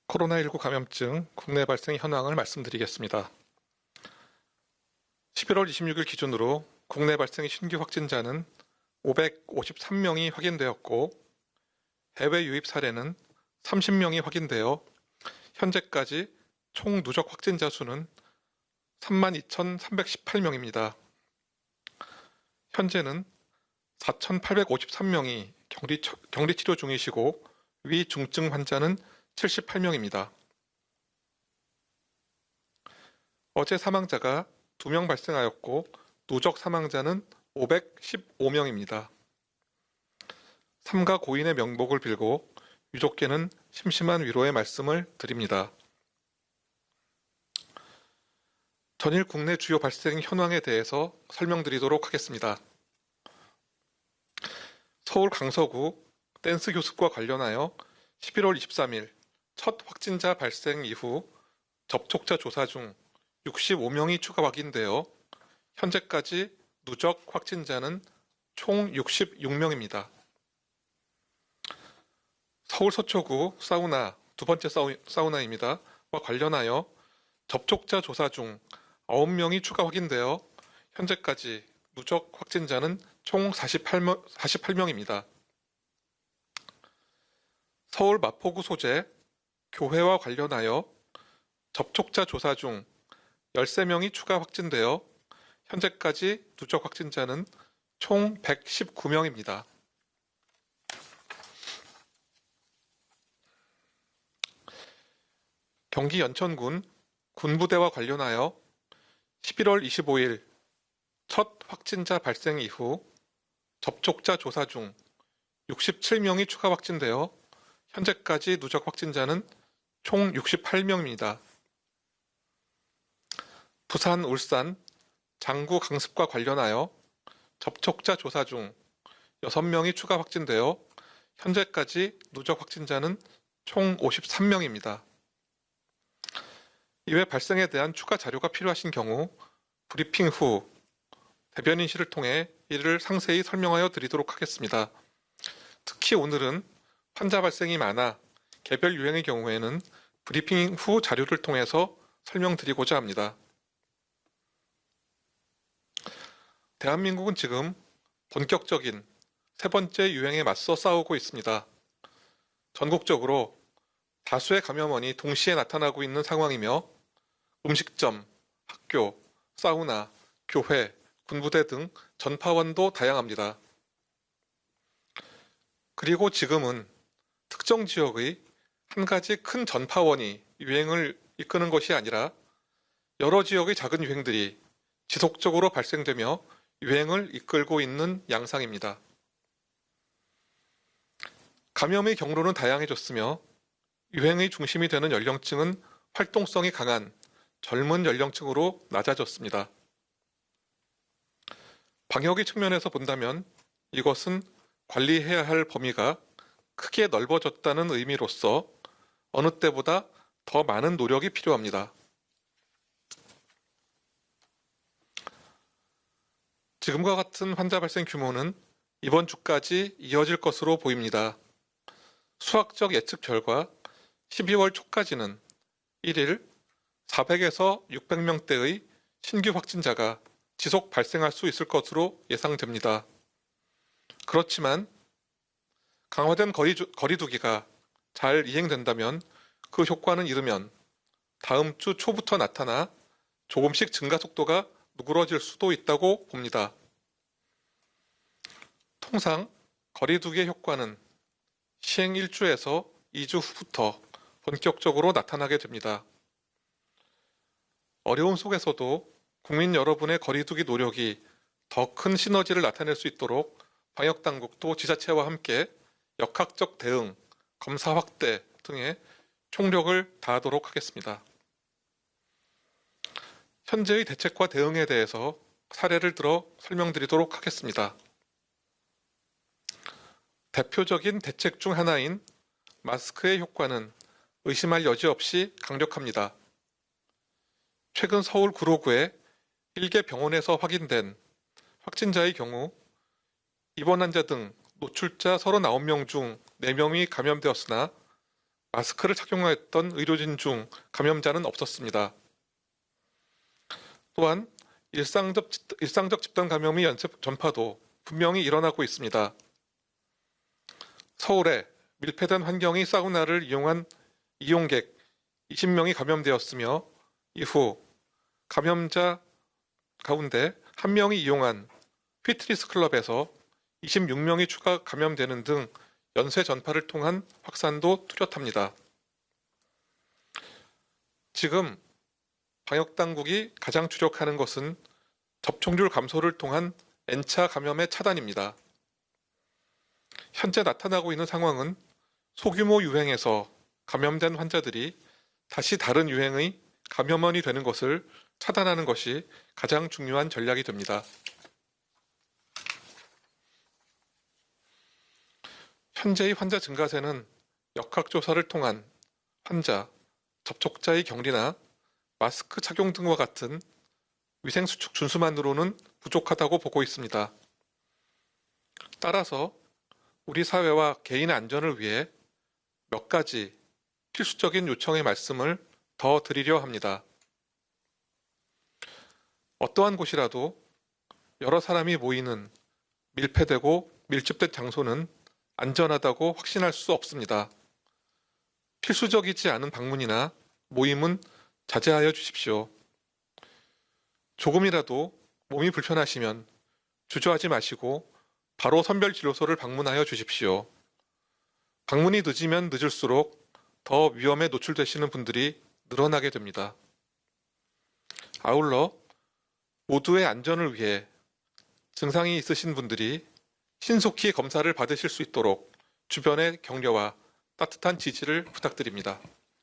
코로나19 감염증 국내 발생 현황을 말씀드리겠습니다. 11월 26일 기준으로 국내 발생 신규 확진자는 553명이 확인되었고 해외 유입 사례는 30명이 확인되어 현재까지 총 누적 확진자 수는 32,318명입니다. 현재는 4,853명이 격리 치료 중이시고 위중증 환자는 78명입니다. 어제 사망자가 2명 발생하였고 누적 사망자는 515명입니다. 삼가 고인의 명복을 빌고 유족께는 심심한 위로의 말씀을 드립니다. 전일 국내 주요 발생 현황에 대해서 설명드리도록 하겠습니다. 서울 강서구 댄스 교습과 관련하여 11월 23일 첫 확진자 발생 이후 접촉자 조사 중 65명이 추가 확인되어 현재까지 누적 확진자는 총 66명입니다. 서울 서초구 사우나, 두 번째 사우나입니다. 와 관련하여 접촉자 조사 중 9명이 추가 확인되어 현재까지 누적 확진자는 총 48명입니다. 서울 마포구 소재 교회와 관련하여 접촉자 조사 중 13명이 추가 확진되어 현재까지 누적 확진자는 총 119명입니다. 경기 연천군 군부대와 관련하여 11월 25일 첫 확진자 발생 이후 접촉자 조사 중 67명이 추가 확진되어 현재까지 누적 확진자는 총 68명입니다. 부산, 울산, 장구 강습과 관련하여 접촉자 조사 중 6명이 추가 확진되어 현재까지 누적 확진자는 총 53명입니다. 이외 발생에 대한 추가 자료가 필요하신 경우 브리핑 후 대변인실을 통해 이를 상세히 설명하여 드리도록 하겠습니다. 특히 오늘은 환자 발생이 많아 개별 유행의 경우에는 브리핑 후 자료를 통해서 설명드리고자 합니다. 대한민국은 지금 본격적인 세 번째 유행에 맞서 싸우고 있습니다. 전국적으로 다수의 감염원이 동시에 나타나고 있는 상황이며 음식점, 학교, 사우나, 교회, 군부대 등 전파원도 다양합니다. 그리고 지금은 특정 지역의 한 가지 큰 전파원이 유행을 이끄는 것이 아니라 여러 지역의 작은 유행들이 지속적으로 발생되며 유행을 이끌고 있는 양상입니다. 감염의 경로는 다양해졌으며 유행의 중심이 되는 연령층은 활동성이 강한 젊은 연령층으로 낮아졌습니다. 방역의 측면에서 본다면 이것은 관리해야 할 범위가 크게 넓어졌다는 의미로서 어느 때보다 더 많은 노력이 필요합니다. 지금과 같은 환자 발생 규모는 이번 주까지 이어질 것으로 보입니다. 수학적 예측 결과 12월 초까지는 1일 400에서 600명대의 신규 확진자가 지속 발생할 수 있을 것으로 예상됩니다. 그렇지만 강화된 거리두기가 잘 이행된다면 그 효과는 이르면 다음 주 초부터 나타나 조금씩 증가 속도가 누그러질 수도 있다고 봅니다. 통상 거리두기의 효과는 시행 1주에서 2주 후부터 본격적으로 나타나게 됩니다. 어려움 속에서도 국민 여러분의 거리두기 노력이 더 큰 시너지를 나타낼 수 있도록 방역당국도 지자체와 함께 역학적 대응, 검사 확대 등의 총력을 다하도록 하겠습니다. 현재의 대책과 대응에 대해서 사례를 들어 설명드리도록 하겠습니다. 대표적인 대책 중 하나인 마스크의 효과는 의심할 여지 없이 강력합니다. 최근 서울 구로구의 일개 병원에서 확인된 확진자의 경우 입원 환자 등 노출자 39명 중 4명이 감염되었으나 마스크를 착용했던 의료진 중 감염자는 없었습니다. 또한 일상적 집단 감염의 전파도 분명히 일어나고 있습니다. 서울에 밀폐된 환경의 사우나를 이용한 이용객 20명이 감염되었으며 이후 감염자 가운데 1명이 이용한 피트니스 클럽에서 26명이 추가 감염되는 등 연쇄 전파를 통한 확산도 뚜렷합니다. 지금 방역당국이 가장 주력하는 것은 접촉률 감소를 통한 N차 감염의 차단입니다. 현재 나타나고 있는 상황은 소규모 유행에서 감염된 환자들이 다시 다른 유행의 감염원이 되는 것을 차단하는 것이 가장 중요한 전략이 됩니다. 현재의 환자 증가세는 역학조사를 통한 환자, 접촉자의 격리나 마스크 착용 등과 같은 위생수칙 준수만으로는 부족하다고 보고 있습니다. 따라서 우리 사회와 개인의 안전을 위해 몇 가지 필수적인 요청의 말씀을 더 드리려 합니다. 어떠한 곳이라도 여러 사람이 모이는 밀폐되고 밀집된 장소는 안전하다고 확신할 수 없습니다. 필수적이지 않은 방문이나 모임은 자제하여 주십시오. 조금이라도 몸이 불편하시면 주저하지 마시고 바로 선별진료소를 방문하여 주십시오. 방문이 늦으면 늦을수록 더 위험에 노출되시는 분들이 늘어나게 됩니다. 아울러 모두의 안전을 위해 증상이 있으신 분들이 신속히 검사를 받으실 수 있도록 주변의 격려와 따뜻한 지지를 부탁드립니다.